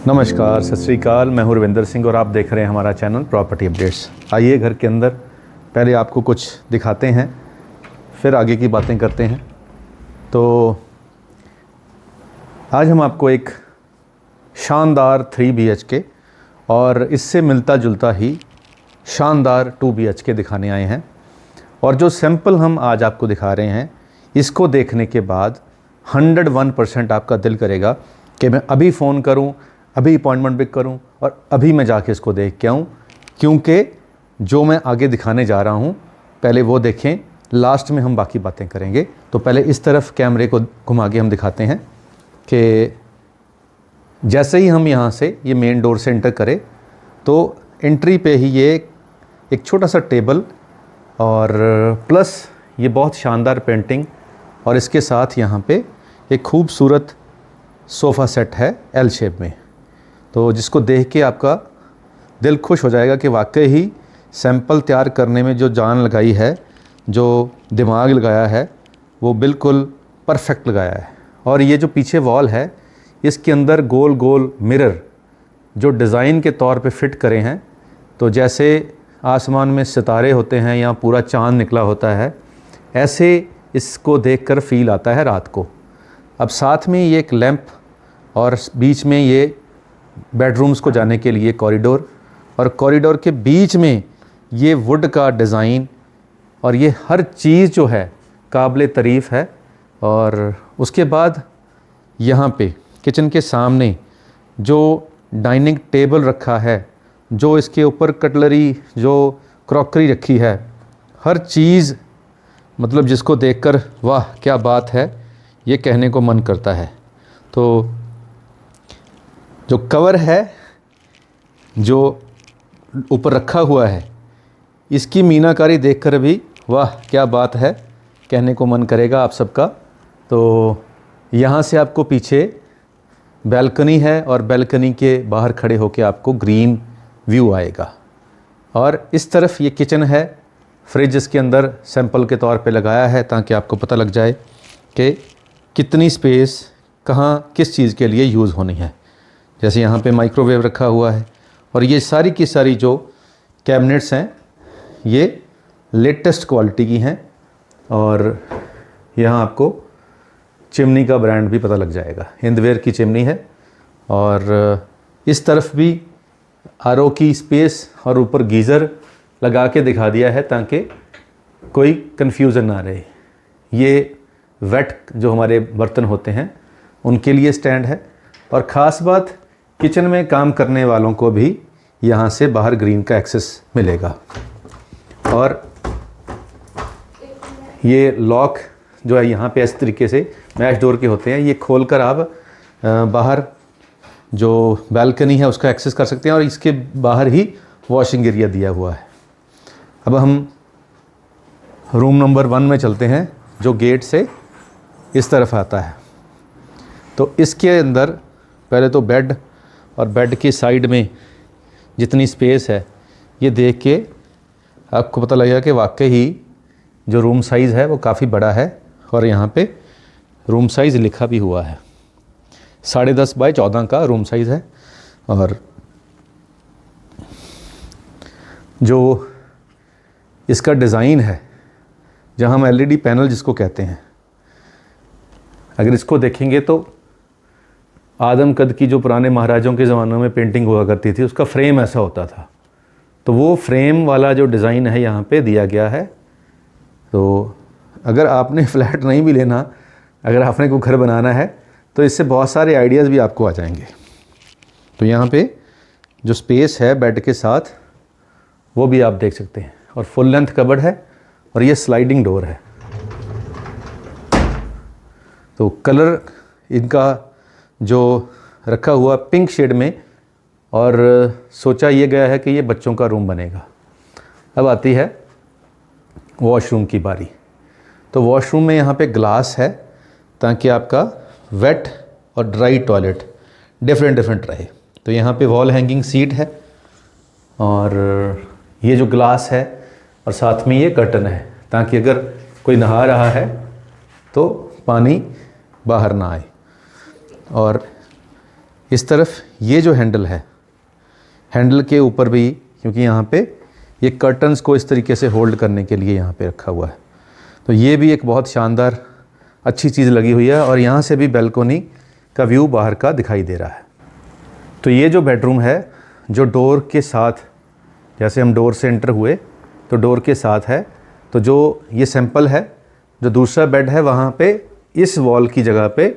नमस्कार, सत श्री अकाल। मैं हूं रविंदर सिंह और आप देख रहे हैं हमारा चैनल प्रॉपर्टी अपडेट्स। आइए घर के अंदर पहले आपको कुछ दिखाते हैं, फिर आगे की बातें करते हैं। तो आज हम आपको एक शानदार 3 BHK और इससे मिलता जुलता ही शानदार 2 BHK दिखाने आए हैं। और जो सैंपल हम आज आपको दिखा रहे हैं, इसको देखने के बाद 101% आपका दिल करेगा कि मैं अभी फ़ोन करूं, अभी अपॉइंटमेंट बुक करूं और अभी मैं जाके इसको देख के आऊँ, क्योंकि जो मैं आगे दिखाने जा रहा हूं पहले वो देखें, लास्ट में हम बाकी बातें करेंगे। तो पहले इस तरफ कैमरे को घुमा के हम दिखाते हैं कि जैसे ही हम यहाँ से ये मेन डोर से एंटर करें तो एंट्री पे ही ये एक छोटा सा टेबल और प्लस ये बहुत शानदार पेंटिंग और इसके साथ यहाँ पे एक खूबसूरत सोफ़ा सेट है L शेप में। तो जिसको देख के आपका दिल खुश हो जाएगा कि वाकई ही सैंपल तैयार करने में जो जान लगाई है, जो दिमाग लगाया है, वो बिल्कुल परफेक्ट लगाया है। और ये जो पीछे वॉल है, इसके अंदर गोल गोल मिरर जो डिज़ाइन के तौर पे फिट करे हैं, तो जैसे आसमान में सितारे होते हैं या पूरा चाँद निकला होता है, ऐसे इसको देखकर फ़ील आता है रात को। अब साथ में ये एक लैंप और बीच में ये बेडरूम्स को जाने के लिए कॉरिडोर, और कॉरिडोर के बीच में ये वुड का डिज़ाइन, और ये हर चीज़ जो है काबिल तारीफ़ है। और उसके बाद यहाँ पे किचन के सामने जो डाइनिंग टेबल रखा है, जो इसके ऊपर कटलरी, जो क्रॉकरी रखी है, हर चीज़ मतलब जिसको देखकर वाह क्या बात है, ये कहने को मन करता है। तो जो कवर है जो ऊपर रखा हुआ है, इसकी मीनाकारी देखकर भी वाह क्या बात है कहने को मन करेगा आप सबका। तो यहाँ से आपको पीछे बैल्कनी है और बैल्कनी के बाहर खड़े होकर आपको ग्रीन व्यू आएगा। और इस तरफ ये किचन है, फ्रिज इसके अंदर सैंपल के तौर पे लगाया है ताकि आपको पता लग जाए कि कितनी स्पेस कहाँ किस चीज़ के लिए यूज़ होनी है। जैसे यहाँ पे माइक्रोवेव रखा हुआ है, और ये सारी की सारी जो कैबिनेट्स हैं ये लेटेस्ट क्वालिटी की हैं। और यहाँ आपको चिमनी का ब्रांड भी पता लग जाएगा, हिंदवेयर की चिमनी है। और इस तरफ भी RO की स्पेस और ऊपर गीज़र लगा के दिखा दिया है ताकि कोई कन्फ्यूज़न ना रहे। ये वेट जो हमारे बर्तन होते हैं उनके लिए स्टैंड है। और ख़ास बात, किचन में काम करने वालों को भी यहाँ से बाहर ग्रीन का एक्सेस मिलेगा। और ये लॉक जो है यहाँ पे इस तरीके से मैश डोर के होते हैं, ये खोलकर आप बाहर जो बैल्कनी है उसका एक्सेस कर सकते हैं। और इसके बाहर ही वॉशिंग एरिया दिया हुआ है। अब हम रूम नंबर 1 में चलते हैं, जो गेट से इस तरफ आता है। तो इसके अंदर पहले तो बेड, और बेड के साइड में जितनी स्पेस है ये देख के आपको पता लगेगा कि वाकई ही जो रूम साइज़ है वो काफ़ी बड़ा है। और यहाँ पे रूम साइज़ लिखा भी हुआ है, 10.5 बाय 14 का रूम साइज़ है। और जो इसका डिज़ाइन है, जहाँ हम LED पैनल जिसको कहते हैं, अगर इसको देखेंगे तो आदम कद की जो पुराने महाराजों के ज़मानों में पेंटिंग हुआ करती थी, उसका फ्रेम ऐसा होता था। तो वो फ्रेम वाला जो डिज़ाइन है यहाँ पे दिया गया है। तो अगर आपने फ्लैट नहीं भी लेना, अगर आपने कोई घर बनाना है, तो इससे बहुत सारे आइडियाज़ भी आपको आ जाएंगे। तो यहाँ पे जो स्पेस है बेड के साथ वो भी आप देख सकते हैं। और फुल लेंथ कबर्ड है, और ये स्लाइडिंग डोर है। तो कलर इनका जो रखा हुआ पिंक शेड में, और सोचा ये गया है कि ये बच्चों का रूम बनेगा। अब आती है वॉशरूम की बारी। तो वॉशरूम में यहाँ पे ग्लास है ताकि आपका वेट और ड्राई टॉयलेट डिफरेंट रहे। तो यहाँ पे वॉल हैंगिंग सीट है, और ये जो ग्लास है और साथ में ये कर्टन है ताकि अगर कोई नहा रहा है तो पानी बाहर ना आए। और इस तरफ ये जो हैंडल है, हैंडल के ऊपर भी, क्योंकि यहाँ पे ये कर्टन्स को इस तरीके से होल्ड करने के लिए यहाँ पे रखा हुआ है, तो ये भी एक बहुत शानदार अच्छी चीज़ लगी हुई है। और यहाँ से भी बैल्कोनी का व्यू बाहर का दिखाई दे रहा है। तो ये जो बेडरूम है, जो डोर के साथ, जैसे हम डोर से एंटर हुए तो डोर के साथ है, तो जो ये सैंपल है, जो दूसरा बेड है वहाँ पे इस वॉल की जगह पे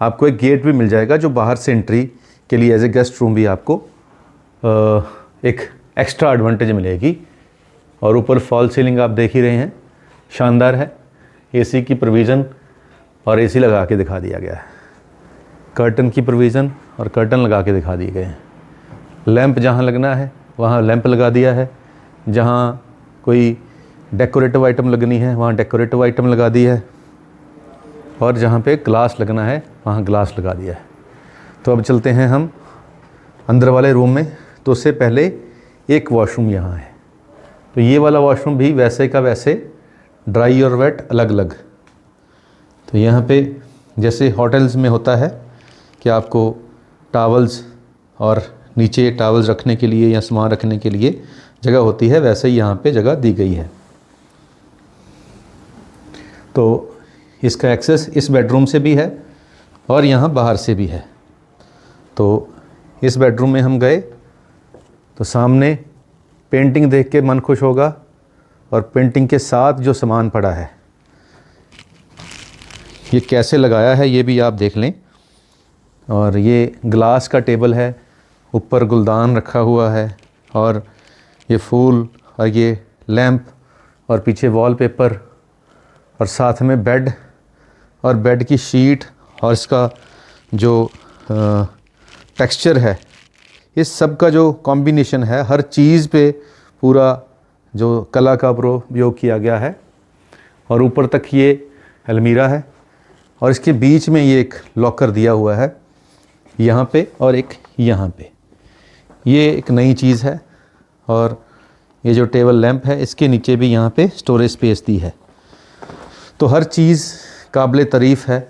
आपको एक गेट भी मिल जाएगा, जो बाहर से एंट्री के लिए एज ए गेस्ट रूम भी आपको एक एक्स्ट्रा एडवांटेज मिलेगी। और ऊपर फॉल सीलिंग आप देख ही रहे हैं, शानदार है। एसी की प्रोविज़न और एसी लगा के दिखा दिया गया है, कर्टन की प्रोविज़न और कर्टन लगा के दिखा दिए गए हैं। लैंप जहाँ लगना है वहाँ लैंप लगा दिया है, जहाँ कोई डेकोरेटिव आइटम लगनी है वहाँ डेकोरेटिव आइटम लगा दी है, और जहाँ पे ग्लास लगना है वहाँ ग्लास लगा दिया है। तो अब चलते हैं हम अंदर वाले रूम में। तो उससे पहले एक वॉशरूम यहाँ है, तो ये वाला वॉशरूम भी वैसे का वैसे ड्राई और वेट अलग अलग। तो यहाँ पे जैसे होटल्स में होता है कि आपको टॉवल्स और नीचे टॉवल्स रखने के लिए या सामान रखने के लिए जगह होती है, वैसे ही यहाँ पे जगह दी गई है। तो इसका एक्सेस इस बेडरूम से भी है और यहाँ बाहर से भी है। तो इस बेडरूम में हम गए तो सामने पेंटिंग देख के मन खुश होगा, और पेंटिंग के साथ जो सामान पड़ा है ये कैसे लगाया है ये भी आप देख लें। और ये ग्लास का टेबल है, ऊपर गुलदान रखा हुआ है, और ये फूल और ये लैंप और पीछे वॉलपेपर, और साथ में बेड और बेड की शीट, और इसका जो टेक्सचर है, इस सब का जो कॉम्बिनेशन है, हर चीज़ पे पूरा जो कला का प्रयोग किया गया है। और ऊपर तक ये अलमीरा है, और इसके बीच में ये एक लॉकर दिया हुआ है यहाँ पे और एक यहाँ पे। ये एक नई चीज़ है। और ये जो टेबल लैंप है इसके नीचे भी यहाँ पे स्टोरेज स्पेस दी है। तो हर चीज़ काबिल तारीफ़ है।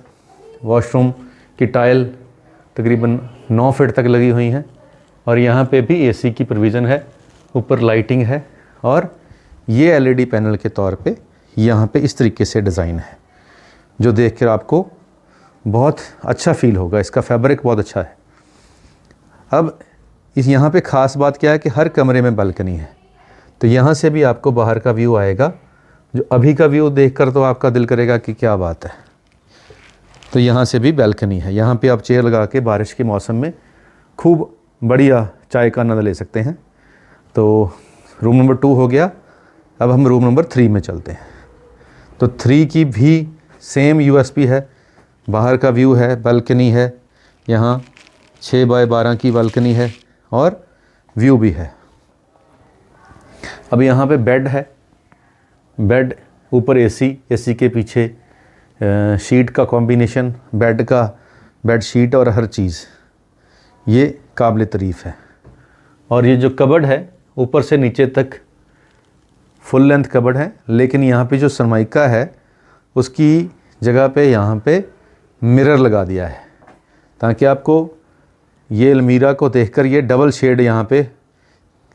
वॉशरूम की टाइल तकरीबन 9 फीट तक लगी हुई हैं, और यहाँ पे भी एसी की प्रोविज़न है, ऊपर लाइटिंग है, और ये एलईडी पैनल के तौर पे यहाँ पे इस तरीके से डिज़ाइन है, जो देख कर आपको बहुत अच्छा फ़ील होगा। इसका फैब्रिक बहुत अच्छा है। अब इस यहाँ पे ख़ास बात क्या है कि हर कमरे में बालकनी है, तो यहाँ से भी आपको बाहर का व्यू आएगा, जो अभी का व्यू देखकर तो आपका दिल करेगा कि क्या बात है। तो यहाँ से भी बालकनी है, यहाँ पे आप चेयर लगा के बारिश के मौसम में खूब बढ़िया चाय का आनंद ले सकते हैं। तो रूम नंबर 2 हो गया। अब हम रूम नंबर 3 में चलते हैं। तो 3 की भी सेम यूएसपी है, बाहर का व्यू है, बालकनी है, यहाँ 6 बाय 12 की बालकनी है और व्यू भी है। अब यहाँ पे बेड है, बेड ऊपर एसी, एसी के पीछे शीट का कॉम्बिनेशन, बेड का बेड शीट और हर चीज़ ये काबिल तारीफ़ है। और ये जो कबर्ड है ऊपर से नीचे तक फुल लेंथ कबर्ड है, लेकिन यहाँ पे जो सरमाइका है उसकी जगह पे यहाँ पे मिरर लगा दिया है, ताकि आपको ये अलमीरा को देखकर ये डबल शेड यहाँ पे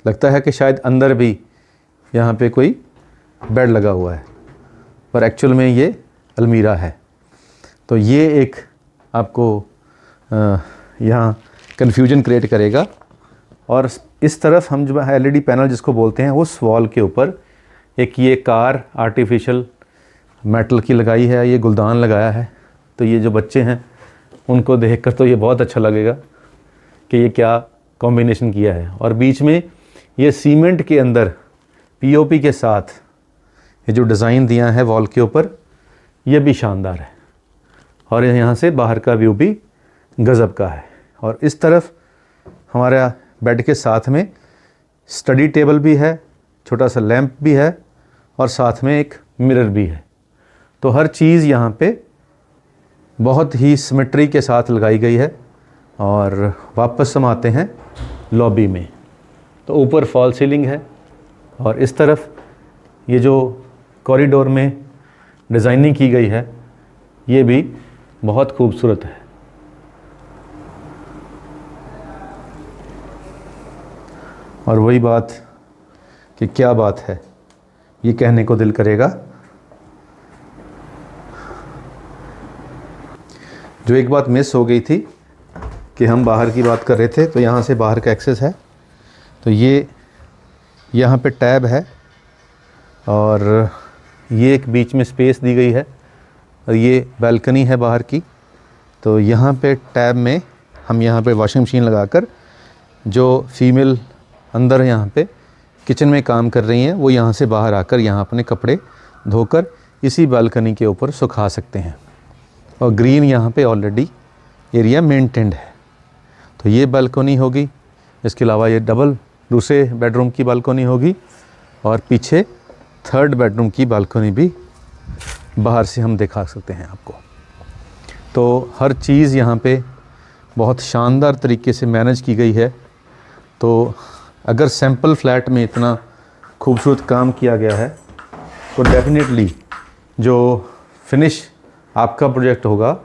लगता है कि शायद अंदर भी यहाँ पे कोई बेड लगा हुआ है, पर एक्चुअल में ये अलमीरा है। तो ये एक आपको यहाँ कन्फ्यूजन क्रिएट करेगा। और इस तरफ हम जो एलईडी पैनल जिसको बोलते हैं, उस वॉल के ऊपर एक ये कार आर्टिफिशियल मेटल की लगाई है, ये गुलदान लगाया है। तो ये जो बच्चे हैं उनको देखकर तो ये बहुत अच्छा लगेगा कि ये क्या कॉम्बिनेशन किया है। और बीच में ये सीमेंट के अंदर पीओपी के साथ ये जो डिज़ाइन दिया है वॉल के ऊपर, ये भी शानदार है। और यहाँ से बाहर का व्यू भी गज़ब का है। और इस तरफ हमारा बेड के साथ में स्टडी टेबल भी है, छोटा सा लैंप भी है, और साथ में एक मिरर भी है। तो हर चीज़ यहाँ पे बहुत ही सिमेट्री के साथ लगाई गई है। और वापस हम आते हैं लॉबी में। तो ऊपर फॉल सीलिंग है, और इस तरफ ये जो कॉरिडोर में डिज़ाइनिंग की गई है ये भी बहुत खूबसूरत है। और वही बात कि क्या बात है, ये कहने को दिल करेगा। जो एक बात मिस हो गई थी कि हम बाहर की बात कर रहे थे, तो यहाँ से बाहर का एक्सेस है। तो ये यहाँ पे टैब है और ये एक बीच में स्पेस दी गई है और ये बालकनी है बाहर की। तो यहाँ पे टैब में हम यहाँ पे वॉशिंग मशीन लगाकर, जो फीमेल अंदर यहाँ पे किचन में काम कर रही हैं, वो यहाँ से बाहर आकर यहाँ अपने कपड़े धोकर इसी बालकनी के ऊपर सुखा सकते हैं। और ग्रीन यहाँ पे ऑलरेडी एरिया मेंटेन्ड है। तो ये बालकनी होगी। इसके अलावा ये डबल दूसरे बेडरूम की बालकनी होगी और पीछे थर्ड बेडरूम की बालकनी भी बाहर से हम दिखा सकते हैं आपको। तो हर चीज़ यहाँ पे बहुत शानदार तरीके से मैनेज की गई है। तो अगर सैंपल फ्लैट में इतना खूबसूरत काम किया गया है तो डेफिनेटली जो फिनिश आपका प्रोजेक्ट होगा,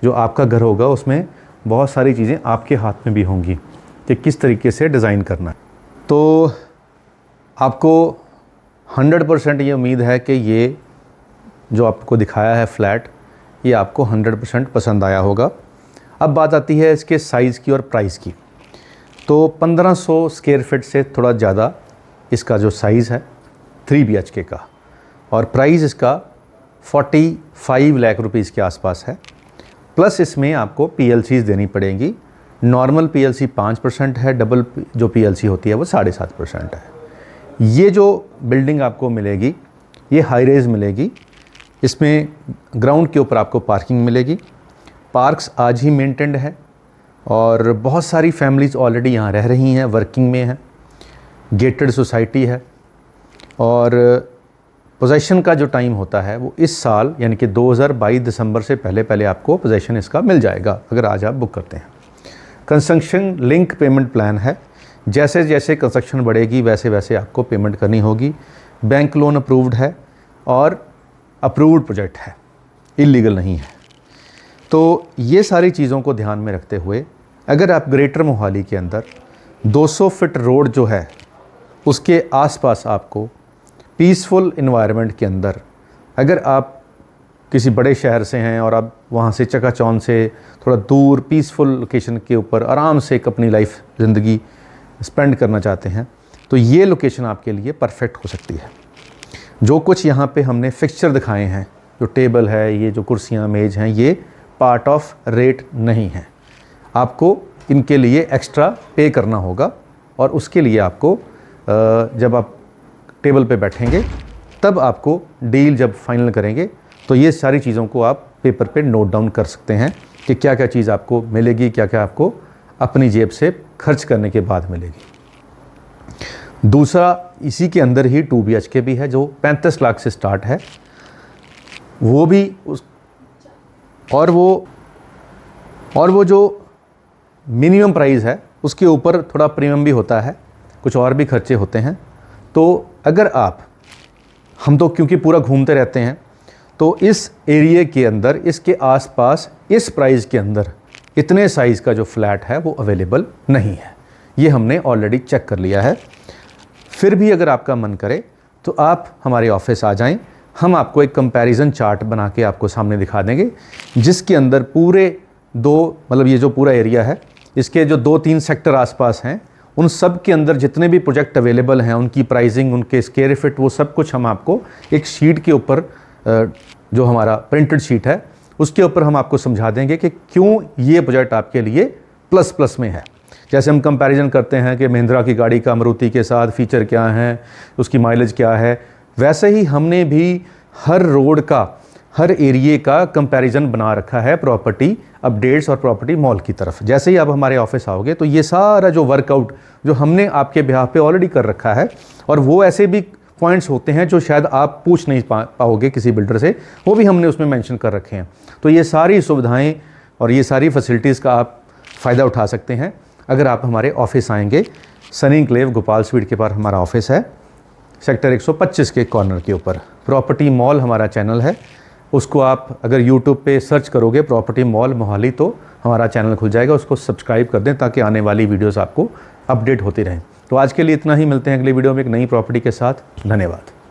जो आपका घर होगा, उसमें बहुत सारी चीज़ें आपके हाथ में भी होंगी कि किस तरीके से डिज़ाइन करना है। तो आपको 100% ये उम्मीद है कि ये जो आपको दिखाया है फ्लैट, ये आपको 100% पसंद आया होगा। अब बात आती है इसके साइज़ की और प्राइस की। तो 1500 स्क्वायर फीट से थोड़ा ज़्यादा इसका जो साइज़ है 3 BHK का, और प्राइस इसका 45 लाख रुपीज़ के आसपास है। प्लस इसमें आपको PLCs देनी पड़ेंगी। नॉर्मल PLC 5% है, डबल जो PLC होती है वो 7.5% है। ये जो बिल्डिंग आपको मिलेगी ये हाई रेज मिलेगी। इसमें ग्राउंड के ऊपर आपको पार्किंग मिलेगी। पार्क्स आज ही मेंटेन्ड है और बहुत सारी फैमिलीज़ ऑलरेडी यहाँ रह रही हैं, वर्किंग में हैं। गेटेड सोसाइटी है और पोजेसन का जो टाइम होता है वो इस साल यानी कि 2022 दिसंबर से पहले आपको पोजेसन इसका मिल जाएगा अगर आज आप बुक करते हैं। कंस्ट्रक्शन लिंक पेमेंट प्लान है। जैसे जैसे कंस्ट्रक्शन बढ़ेगी वैसे वैसे आपको पेमेंट करनी होगी। बैंक लोन अप्रूव्ड है और अप्रूव्ड प्रोजेक्ट है, इलीगल नहीं है। तो ये सारी चीज़ों को ध्यान में रखते हुए अगर आप ग्रेटर मोहाली के अंदर 200 फीट रोड जो है उसके आसपास आपको पीसफुल इन्वायरमेंट के अंदर, अगर आप किसी बड़े शहर से हैं और आप वहाँ से चकाचौंध से थोड़ा दूर पीसफुल लोकेशन के ऊपर आराम से एक अपनी लाइफ ज़िंदगी स्पेंड करना चाहते हैं, तो ये लोकेशन आपके लिए परफेक्ट हो सकती है। जो कुछ यहाँ पे हमने फिक्सचर दिखाए हैं, जो टेबल है, ये जो कुर्सियाँ मेज़ हैं, ये पार्ट ऑफ रेट नहीं है। आपको इनके लिए एक्स्ट्रा पे करना होगा और उसके लिए आपको जब आप टेबल पे बैठेंगे तब आपको डील जब फाइनल करेंगे तो ये सारी चीज़ों को आप पेपर पे नोट डाउन कर सकते हैं कि क्या क्या चीज़ आपको मिलेगी, क्या क्या आपको अपनी जेब से खर्च करने के बाद मिलेगी। दूसरा इसी के अंदर ही 2 BHK भी है जो 35 लाख से स्टार्ट है, वो भी उस और वो जो मिनिमम प्राइस है उसके ऊपर थोड़ा प्रीमियम भी होता है, कुछ और भी खर्चे होते हैं। तो अगर हम तो क्योंकि पूरा घूमते रहते हैं, तो इस एरिया के अंदर, इसके आसपास, इस प्राइस के अंदर इतने साइज़ का जो फ्लैट है वो अवेलेबल नहीं है। ये हमने ऑलरेडी चेक कर लिया है। फिर भी अगर आपका मन करे तो आप हमारे ऑफिस आ जाएं, हम आपको एक कंपैरिजन चार्ट बना के आपको सामने दिखा देंगे जिसके अंदर पूरे ये जो पूरा एरिया है, इसके जो 2-3 सेक्टर आसपास हैं, उन सब के अंदर जितने भी प्रोजेक्ट अवेलेबल हैं, उनकी प्राइसिंग, उनके स्क्वायर फीट, वो सब कुछ हम आपको एक शीट के ऊपर, जो हमारा प्रिंटेड शीट है, उसके ऊपर हम आपको समझा देंगे कि क्यों ये प्रोजेक्ट आपके लिए प्लस में है। जैसे हम कंपैरिजन करते हैं कि महिंद्रा की गाड़ी का मारुति के साथ फीचर क्या हैं, उसकी माइलेज क्या है, वैसे ही हमने भी हर रोड का, हर एरिए का कंपैरिजन बना रखा है प्रॉपर्टी अपडेट्स और प्रॉपर्टी मॉल की तरफ। जैसे ही आप हमारे ऑफिस आओगे तो ये सारा जो वर्कआउट जो हमने आपके बिहाफ पे ऑलरेडी कर रखा है, और वो ऐसे भी पॉइंट्स होते हैं जो शायद आप पूछ नहीं पाओगे किसी बिल्डर से, वो भी हमने उसमें मेंशन कर रखे हैं। तो ये सारी सुविधाएं और ये सारी फैसिलिटीज़ का आप फ़ायदा उठा सकते हैं अगर आप हमारे ऑफिस आएंगे। सनी एन्क्लेव गोपाल स्वीट के पास हमारा ऑफिस है, सेक्टर 125 के कॉर्नर के ऊपर। प्रॉपर्टी मॉल हमारा चैनल है, उसको आप अगर यूट्यूब पे सर्च करोगे प्रॉपर्टी मॉल मोहाली तो हमारा चैनल खुल जाएगा, उसको सब्सक्राइब कर दें ताकि आने वाली वीडियोस आपको अपडेट होती रहें। तो आज के लिए इतना ही, मिलते हैं अगली वीडियो में एक नई प्रॉपर्टी के साथ। धन्यवाद।